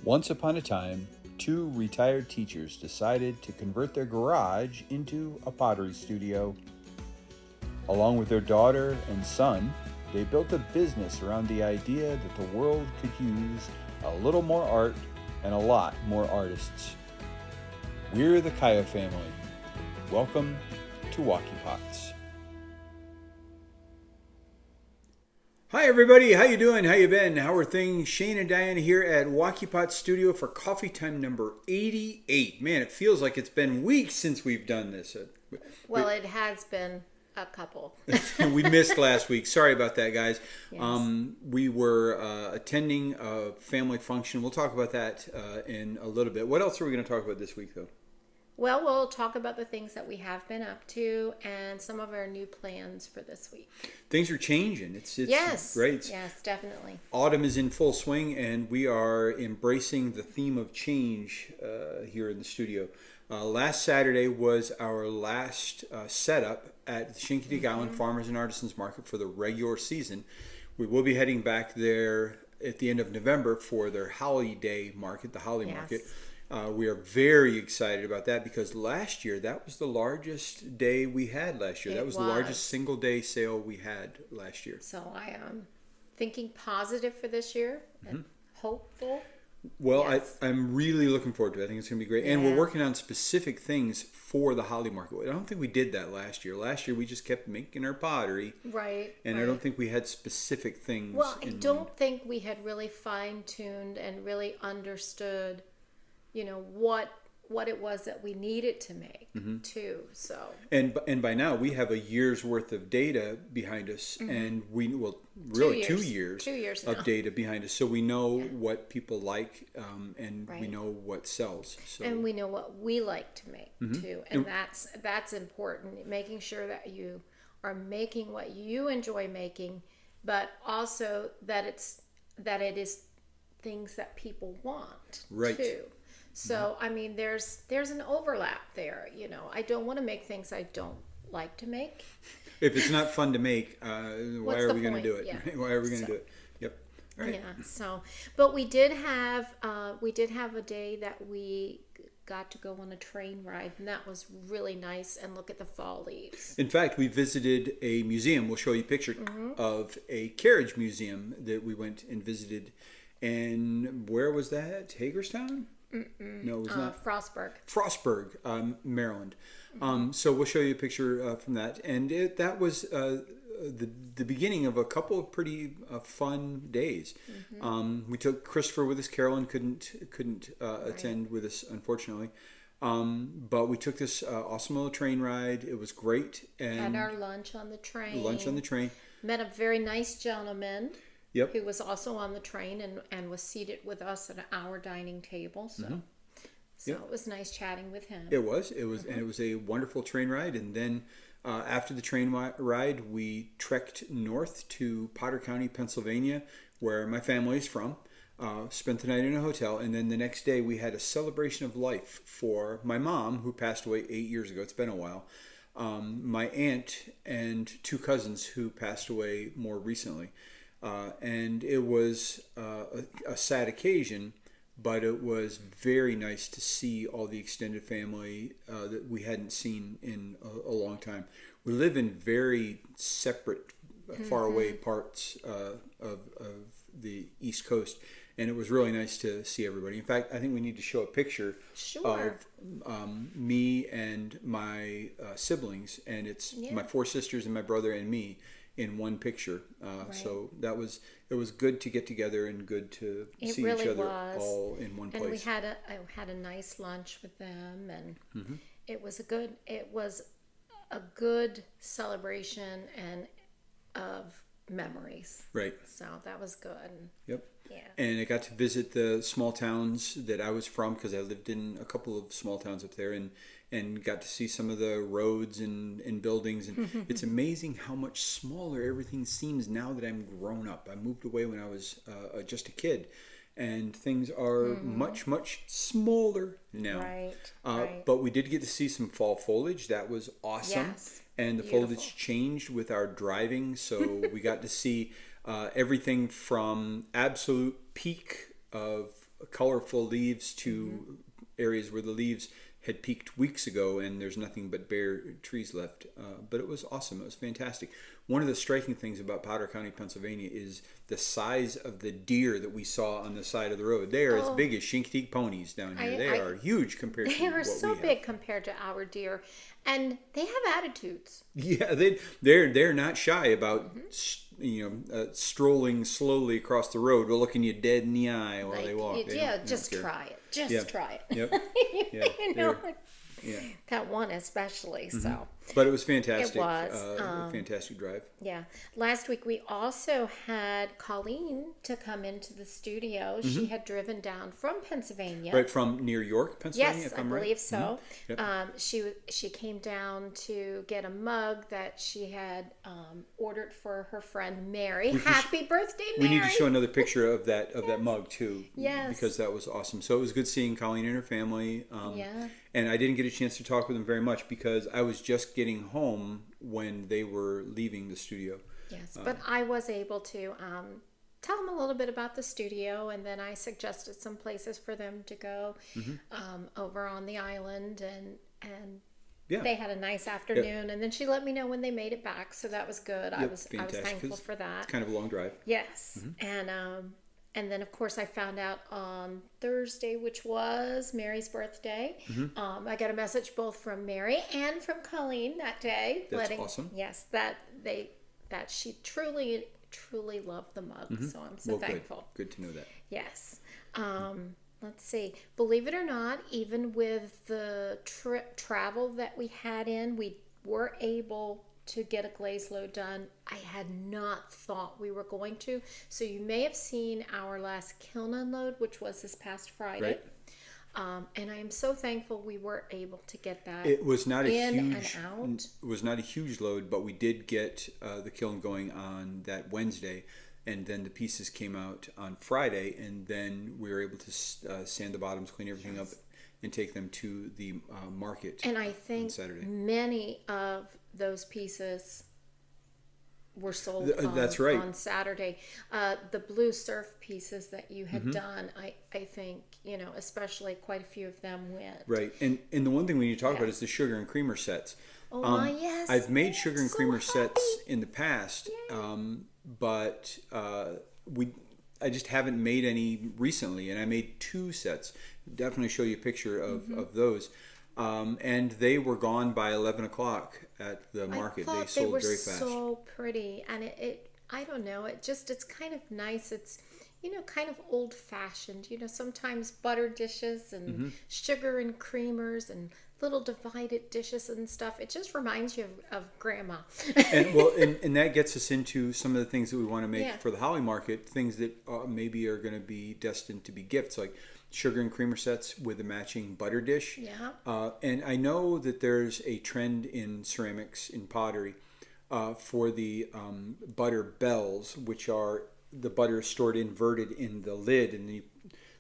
Once upon a time, two retired teachers decided to convert their garage into a pottery studio. Along with their daughter and son, they built a business around the idea that the world could use a little more art and a lot more artists. We're the Kaya family. Welcome to Wocky Pots. Hi everybody, how you doing? How you been? How are things? Shane and Diane here at Wocky Pot Studio for coffee time number 88. Man, it feels like it's been weeks since we've done this. Well, it has been a couple. We missed last week. Sorry about that, guys. Yes. We were attending a family function. We'll talk about that in a little bit. What else are we going to talk about this week, though? Well, we'll talk about the things that we have been up to and some of our new plans for this week. Things are changing. It's Yes. right. Yes, definitely. Autumn is in full swing, and we are embracing the theme of change here in the studio. Last Saturday was our last setup at the Shinkinty-Gowan Farmers and Artisans Market for the regular season. We will be heading back there at the end of November for their holiday market, the Holly Yes. Market. We are very excited about that because last year, that was the largest day we had last year. It That was the was. largest single day sale we had last year. So I am thinking positive for this year and hopeful. Well, Yes. I'm really looking forward to it. I think it's going to be great. And we're Yeah. working on specific things for the Holly Market. I don't think we did that last year. Last year, we just kept making our pottery. Right. And right. I don't think we had specific things. Well, I in don't think we had really fine-tuned and really understood, what it was that we needed to make, too. So And by now, we have a year's worth of data behind us. And really 2 years, 2 years of now. data behind us. So we know what people like and we Right. know what sells. So. And we know what we like to make too, and that's important. Making sure that you are making what you enjoy making, but also that it is things that people want Right. too. So I mean, there's an overlap there. I don't want to make things I don't like to make. If it's not fun to make, why What's are the we going to point? do it? Yeah. Why are we going to So- do it? Yep. All right. Yeah. So, but we did have a day that we got to go on a train ride, and that was really nice. And look at the fall leaves. In fact, we visited a museum. We'll show you a picture of a carriage museum that we went and visited. And where was that? Hagerstown? No, it was not. Frostburg. Frostburg, Maryland. So we'll show you a picture from that. And that was the beginning of a couple of pretty fun days. We took Christopher with us. Carolyn couldn't attend with us, unfortunately. But we took this awesome little train ride. It was great. And Had our lunch on the train. lunch on the train. Met a very nice gentleman Yep. who was also on the train and was seated with us at our dining table. So, Yep. it was nice chatting with him. It was, and it was a wonderful train ride. And then after the train ride, we trekked north to Potter County, Pennsylvania, where my family is from. Spent the night in a hotel, and then the next day we had a celebration of life for my mom, who passed away 8 years ago. It's been a while. My aunt and two cousins who passed away more recently. And it was a sad occasion, but it was very nice to see all the extended family that we hadn't seen in a long time. We live in very separate, far away parts of the East Coast, and it was really nice to see everybody. In fact, I think we need to show a picture Sure. of me and my siblings, and it's Yeah. my four sisters and my brother and me in one picture. So it was good to get together and good to It see really each other was. all in one And we place. had a nice lunch with them, and it was a good celebration and of memories. Right. So that was good. Yep. Yeah. And I got to visit the small towns that I was from because I lived in a couple of small towns up there and got to see some of the roads and buildings. And it's amazing how much smaller everything seems now that I'm grown up. I moved away when I was just a kid. And things are much, much smaller now. Right, right. But we did get to see some fall foliage. That was awesome. Yes, And the beautiful. foliage changed with our driving. So we got to see everything from absolute peak of colorful leaves to areas where the leaves had peaked weeks ago and there's nothing but bare trees left. But it was awesome. It was fantastic. One of the striking things about Potter County, Pennsylvania is the size of the deer that we saw on the side of the road. They are as big as Chincoteague ponies down here. They are huge compared to what we have. They are so big compared to our deer, and they have attitudes. Yeah, they're not shy about strolling slowly across the road, looking you dead in the eye while they walk. Just try it. Just try it. Yep. Yeah. That one especially. So, but it was fantastic. It was a fantastic drive. Yeah. Last week we also had Colleen to come into the studio. She had driven down from Pennsylvania. Right from near York, Pennsylvania. Yes, if I'm I believe so. Yep. She came down to get a mug that she had ordered for her friend Mary. Happy birthday, Mary! We need to show another picture of that mug too. Yes. Because that was awesome. So it was good seeing Colleen and her family. And I didn't get a chance to talk with them very much because I was just getting home when they were leaving the studio. Yes, but I was able to tell them a little bit about the studio, and then I suggested some places for them to go over on the island, and they had a nice afternoon. And then she let me know when they made it back, so that was good. I was thankful for that. It's kind of a long drive. Yes, and then, of course, I found out on Thursday, which was Mary's birthday. I got a message both from Mary and from Colleen that day. That's awesome. Yes, that she truly loved the mug. So I'm so thankful. Good to know that. Yes. Let's see. Believe it or not, even with the travel that we had we were able to get a glaze load done. I had not thought we were going to. So you may have seen our last kiln unload, which was this past Friday. Right. And I am so thankful we were able to get that. It was not a huge out. It was not a huge load, but we did get the kiln going on that Wednesday, and then the pieces came out on Friday, and then we were able to sand the bottoms, clean everything up, and take them to the market. And I think many of those pieces were sold that's right. on Saturday. The blue surf pieces that you had done, I think, especially quite a few of them went. Right. And the one thing we need to talk about is the sugar and creamer sets. Oh, yes. I've made sugar and creamer sets in the past, but I just haven't made any recently, and I made 2 sets. Definitely show you a picture of those. And they were gone by 11 o'clock at the market. They sold very fast. They were so pretty, and it I don't know, it's kind of nice. It's kind of old fashioned. Sometimes butter dishes and sugar and creamers and little divided dishes and stuff. It just reminds you of grandma. and that gets us into some of the things that we want to make for the Holly Market, things that maybe are going to be destined to be gifts, like sugar and creamer sets with a matching butter dish. Yeah. And I know that there's a trend in ceramics, in pottery, for the butter bells, which are the butter stored inverted in the lid, and then you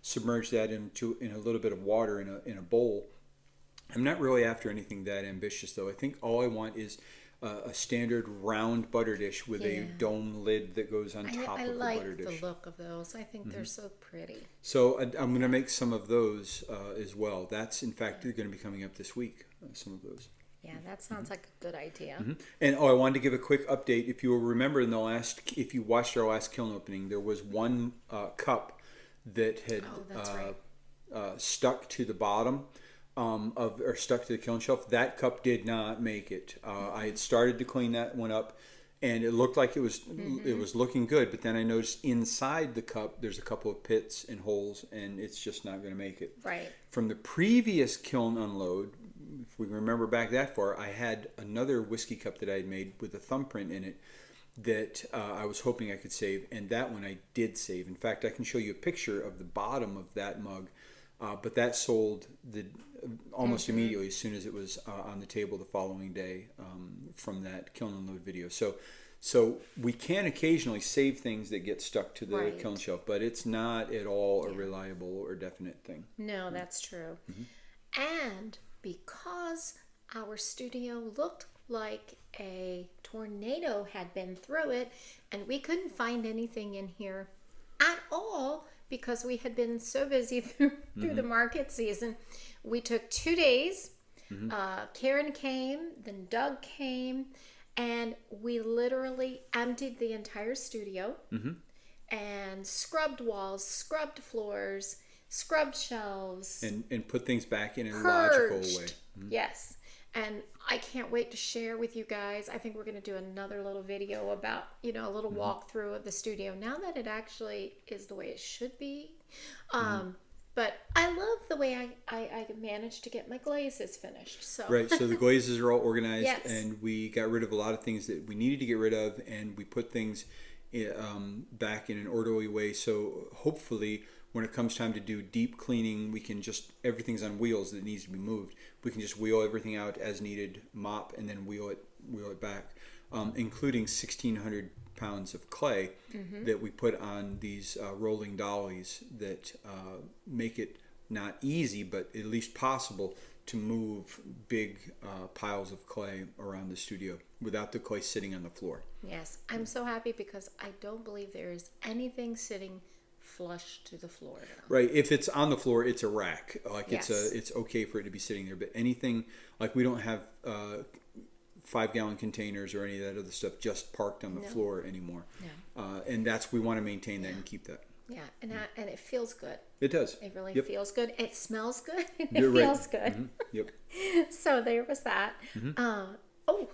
submerge that in a little bit of water in a bowl. I'm not really after anything that ambitious, though. I think all I want is a standard round butter dish with a dome lid that goes on top of the butter dish. I like the look of those. I think they're so pretty. So I'm going to make some of those as well. That's, in fact, going to be coming up this week, some of those. Yeah, that sounds like a good idea. And I wanted to give a quick update. If you will remember, if you watched our last kiln opening, there was one cup that had stuck to the bottom or stuck to the kiln shelf. That cup did not make it. I had started to clean that one up, and it looked like it was looking good. But then I noticed inside the cup there's a couple of pits and holes, and it's just not going to make it. Right. From the previous kiln unload, if we remember back that far, I had another whiskey cup that I had made with a thumbprint in it that I was hoping I could save, and that one I did save. In fact, I can show you a picture of the bottom of that mug, but that sold almost immediately as soon as it was on the table the following day from that kiln unload video. So we can occasionally save things that get stuck to the kiln shelf, but it's not at all a reliable or definite thing. No, that's true. And because our studio looked like a tornado had been through it, and we couldn't find anything in here at all because we had been so busy through the market season. We took 2 days. Karen came, then Doug came, and we literally emptied the entire studio and scrubbed walls, scrubbed floors, scrubbed shelves, and put things back in a logical way. Yes. And I can't wait to share with you guys. I think we're going to do another little video about, a little walkthrough of the studio now that it actually is the way it should be. But I love the way I managed to get my glazes finished. So Right, so the glazes are all organized, Yes. and we got rid of a lot of things that we needed to get rid of, and we put things back in an orderly way. So hopefully, when it comes time to do deep cleaning, we can everything's on wheels that needs to be moved. We can just wheel everything out as needed, mop, and then wheel it back, including 1,600 pounds of clay that we put on these rolling dollies that make it not easy, but at least possible to move big piles of clay around the studio without the clay sitting on the floor. Yes, I'm so happy because I don't believe there is anything sitting flush to the floor now. Right. If it's on the floor, it's a rack. Like Yes. it's okay for it to be sitting there. But anything, like we don't have 5-gallon containers or any of that other stuff just parked on the floor anymore. No. And we want to maintain that and keep that. Yeah, and it feels good. It does. It really Yep. feels good. It smells good. It You're right. feels good. Yep. So there was that.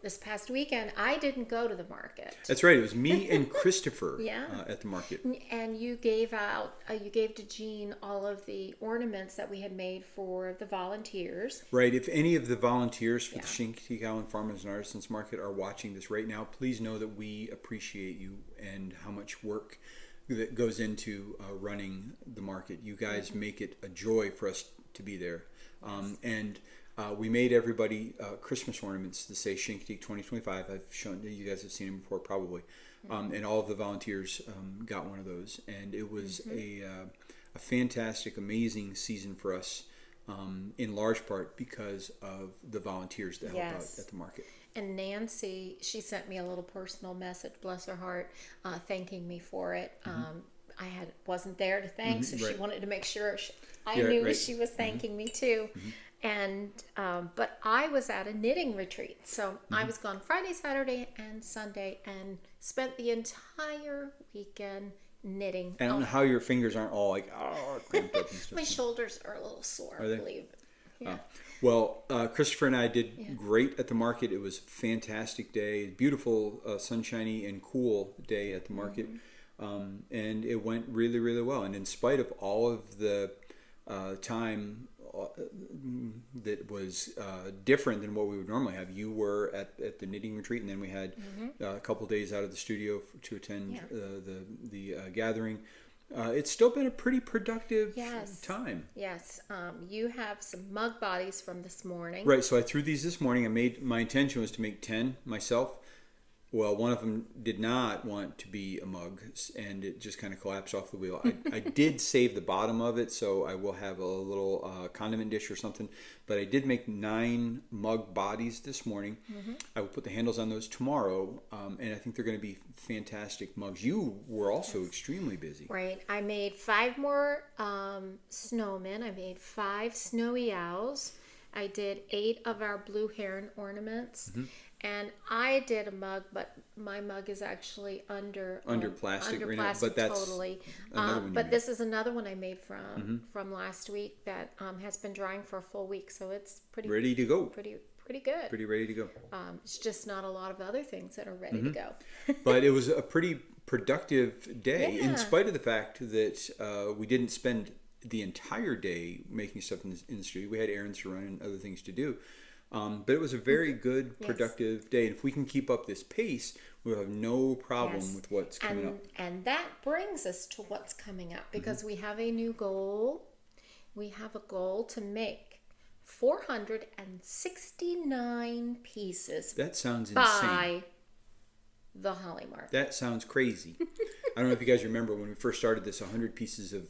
This past weekend I didn't go to the market. That's right. It was me and Christopher Yeah. at the market. And you gave to Jean all of the ornaments that we had made for the volunteers. Right. If any of the volunteers for the Shinty Farmers and Artisans Market are watching this right now, please know that we appreciate you and how much work that goes into running the market. You guys make it a joy for us to be there. We made everybody Christmas ornaments that say Shinty 2025. I've shown you guys have seen them before probably. And all of the volunteers got one of those. And it was a fantastic, amazing season for us, in large part because of the volunteers that help out at the market. And Nancy, she sent me a little personal message, bless her heart, thanking me for it. I wasn't there to thank, so she wanted to make sure I knew she was thanking me too. And but I was at a knitting retreat, so I was gone Friday, Saturday, and Sunday, and spent the entire weekend knitting. I don't know how your fingers aren't all like cramped up and stuff. My shoulders are a little sore, I believe. Yeah. Well, Christopher and I did great at the market. It was a fantastic day, beautiful, sunshiny and cool day at the market, and it went really, really well. And in spite of all of the time that was different than what we would normally have, you were at the knitting retreat, and then we had a couple days out of the studio to attend the gathering. It's still been a pretty productive time. Yes. You have some mug bodies from this morning. Right. So I threw these this morning. My intention was to make 10 myself. Well, one of them did not want to be a mug, and it just kind of collapsed off the wheel. I did save the bottom of it, so I will have a little condiment dish or something. But I did make 9 mug bodies this morning. I will put the handles on those tomorrow, and I think they're going to be fantastic mugs. You were also extremely busy. Right. I made 5 more snowmen. I made 5 snowy owls. I did 8 of our blue heron ornaments. And I did a mug, but my mug is actually under plastic, under right plastic, now. But that's totally. another one. But this is another one I made from last week that has been drying for a full week, so it's pretty ready to go. Pretty good. Pretty ready to go. It's just not a lot of other things that are ready to go. But it was a pretty productive day, in spite of the fact that we didn't spend the entire day making stuff in the studio. We had errands to run and other things to do. But it was a very good, productive day. And if we can keep up this pace, we'll have no problem with what's coming up. And that brings us to what's coming up, because we have a new goal. We have a goal to make 469 pieces. That sounds by insane. The Holly Market. That sounds crazy. I don't know if you guys remember when we first started this, 100 pieces of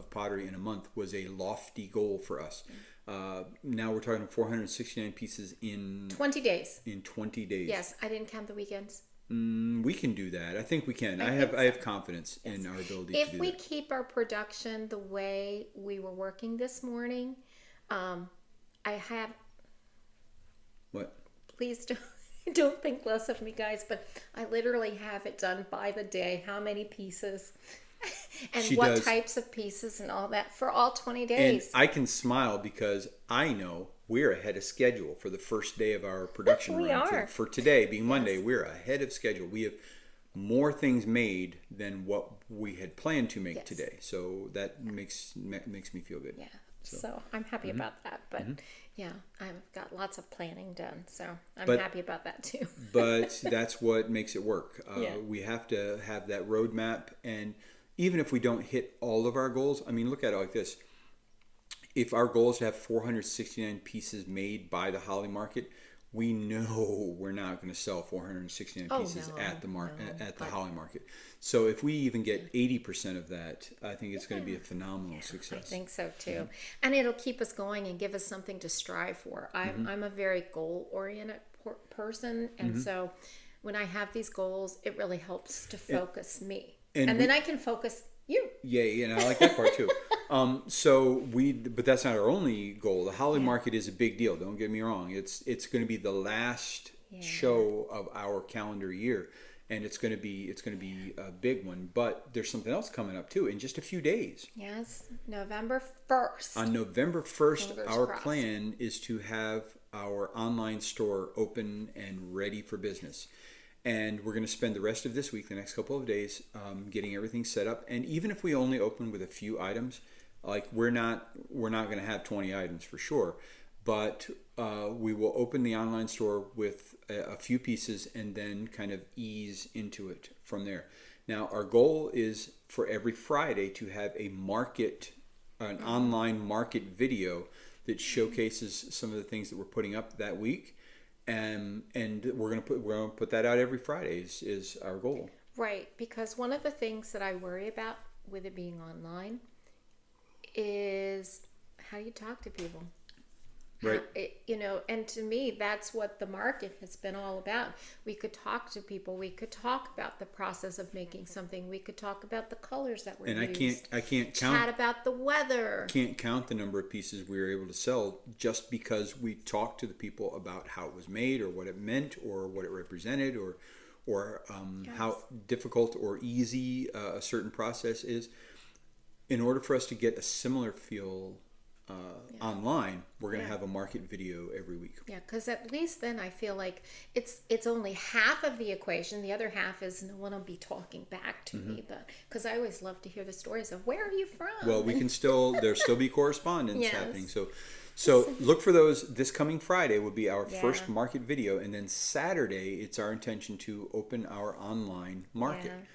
pottery in a month was a lofty goal for us. Now we're talking 469 pieces in 20 days. In 20 days. Yes, I didn't count the weekends. We can do that. I think we can. I have confidence in our ability to If do we that. keep our production the way we were working this morning, I have. What? Please don't don't think less of me, guys. But I literally have it done by the day. How many pieces, and She what does. types of pieces, and all that for all 20 And days. I can smile because I know we're ahead of schedule for the first day of our production We run. are. For today, being Monday, Yes. we're ahead of schedule. We have more things made than what we had planned to make Yes. today. So that makes me feel good. Yeah. So I'm happy about that. But yeah, I've got lots of planning done. So I'm But- happy about that too. But that's what makes it work. Yeah. We have to have that roadmap, and even if we don't hit all of our goals, I mean, look at it like this: if our goal is to have 469 pieces made by the Holly Market, we know we're not going to sell 469 Oh, pieces no, at the no, but- Holly Market. So if we even get 80% of that, I think it's going to be a phenomenal I success. think so too. And it'll keep us going and give us something to strive for. I'm a very goal oriented person. And so when I have these goals, it really helps to focus me. and And then I can focus you. Yeah, and I like that part too. But that's not our only goal. The Holly Market is a big deal. Don't get me wrong. It's going to be the last show of our calendar year, and it's going to be a big one. But there's something else coming up too in just a few days. Yes, November 1st. On November 1st, Fingers our crossed. plan is to have our online store open and ready for business. And we're going to spend the rest of this week, the next couple of days, getting everything set up. And even if we only open with a few items, like we're not going to have 20 items for sure, but we will open the online store with a few pieces and then kind of ease into it from there. Now, our goal is for every Friday to have an online market video that showcases some of the things that we're putting up that week. And we're gonna put that out every Friday is our goal. Right, because one of the things that I worry about with it being online is how you talk to people. Right. And to me, that's what the market has been all about. We could talk to people. We could talk about the process of making something. We could talk about the colors that were And used. I can't Chat count about the weather. can't count the number of pieces we were able to sell just because we talked to the people about how it was made or what it meant or what it represented or how difficult or easy a certain process is. In order for us to get a similar feel online, we're going to have a market video every week. Yeah, because at least then I feel like it's only half of the equation. The other half is no one will be talking back to me, but because I always love to hear the stories of where are you from. Well, we can there'll still be correspondence Yes. happening. So look for those. This coming Friday will be our Yeah. first market video, and then Saturday it's our intention to open our online market. Yeah.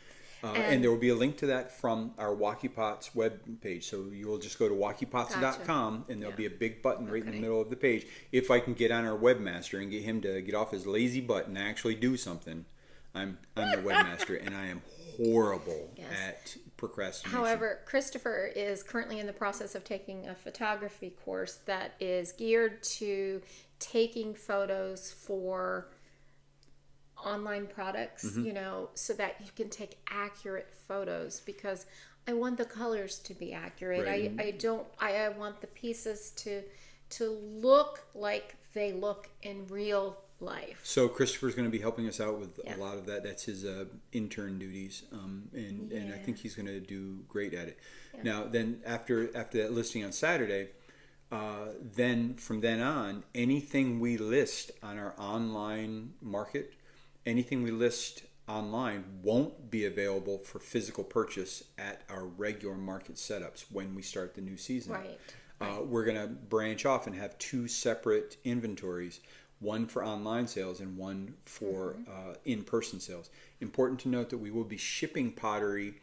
And there will be a link to that from our Wocky Pots web page. So you will just go to wockypots.com and there'll be a big button right in the middle of the page. If I can get on our webmaster and get him to get off his lazy butt and actually do something, I'm the webmaster and I am horrible at procrastination. However, Christopher is currently in the process of taking a photography course that is geared to taking photos for online products, so that you can take accurate photos, because I want the colors to be accurate. Right. I want the pieces to look like they look in real life. So Christopher's going to be helping us out with a lot of that. That's his intern duties, and I think he's going to do great at it. Yeah. Now, then after that listing on Saturday, then from then on, anything we list on our online market, anything we list online won't be available for physical purchase at our regular market setups when we start the new season. Right. We're going to branch off and have two separate inventories, one for online sales and one for in-person sales. Important to note that we will be shipping pottery.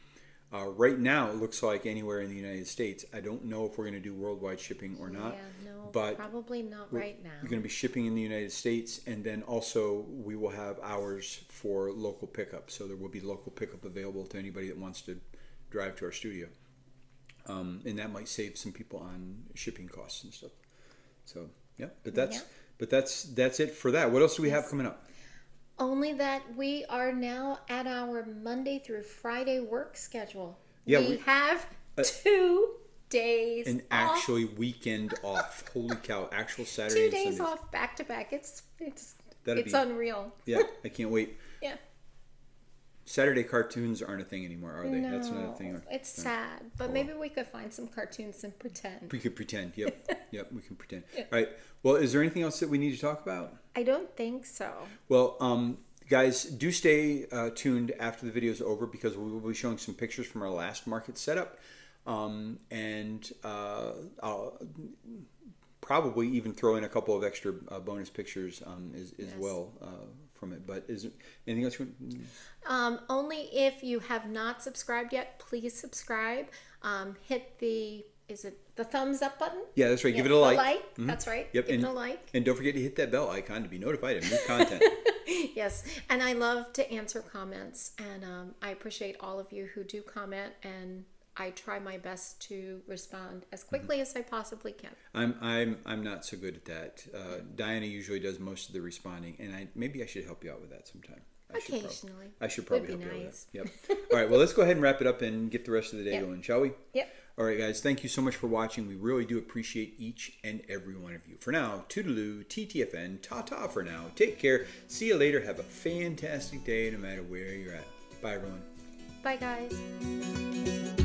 Right now, it looks like anywhere in the United States. I don't know if we're going to do worldwide shipping or not. Yeah, no, but probably not right now. We're going to be shipping in the United States, and then also we will have hours for local pickup. So there will be local pickup available to anybody that wants to drive to our studio. And that might save some people on shipping costs and stuff. So, yeah, but that's it for that. What else do we have coming up? Only that we are now at our Monday through Friday work schedule. Yeah, we have 2 days and off. actually weekend off. Holy cow! Actual Saturday 2 and days Sundays. off back to back. It's That'd be- unreal. Yeah, I can't wait. Yeah. Saturday cartoons aren't a thing anymore, are they? No, That's another thing. it's sad, but maybe we could find some cartoons and pretend. We could pretend. Yep. Yep, we can pretend. All right. Well, is there anything else that we need to talk about? I don't think so. Well, guys, do stay tuned after the video is over because we will be showing some pictures from our last market setup. And I'll probably even throw in a couple of extra bonus pictures as well from it. But is there anything else you want? Only if you have not subscribed yet, please subscribe. Hit the thumbs up button? Yeah, that's right. Give it a The like. like. That's right. Yep. Give and, it a like. And don't forget to hit that bell icon to be notified of new content. Yes, and I love to answer comments, and I appreciate all of you who do comment, and I try my best to respond as quickly as I possibly can. I'm not so good at that. Diana usually does most of the responding, and maybe I should help you out with that sometime. Occasionally. I should probably Would be help you nice. out with that. Yep. All right. Well, let's go ahead and wrap it up and get the rest of the day Yep. going, shall we? Yep. All right, guys. Thank you so much for watching. We really do appreciate each and every one of you. For now, toodaloo, TTFN, ta-ta for now. Take care. See you later. Have a fantastic day no matter where you're at. Bye, everyone. Bye, guys.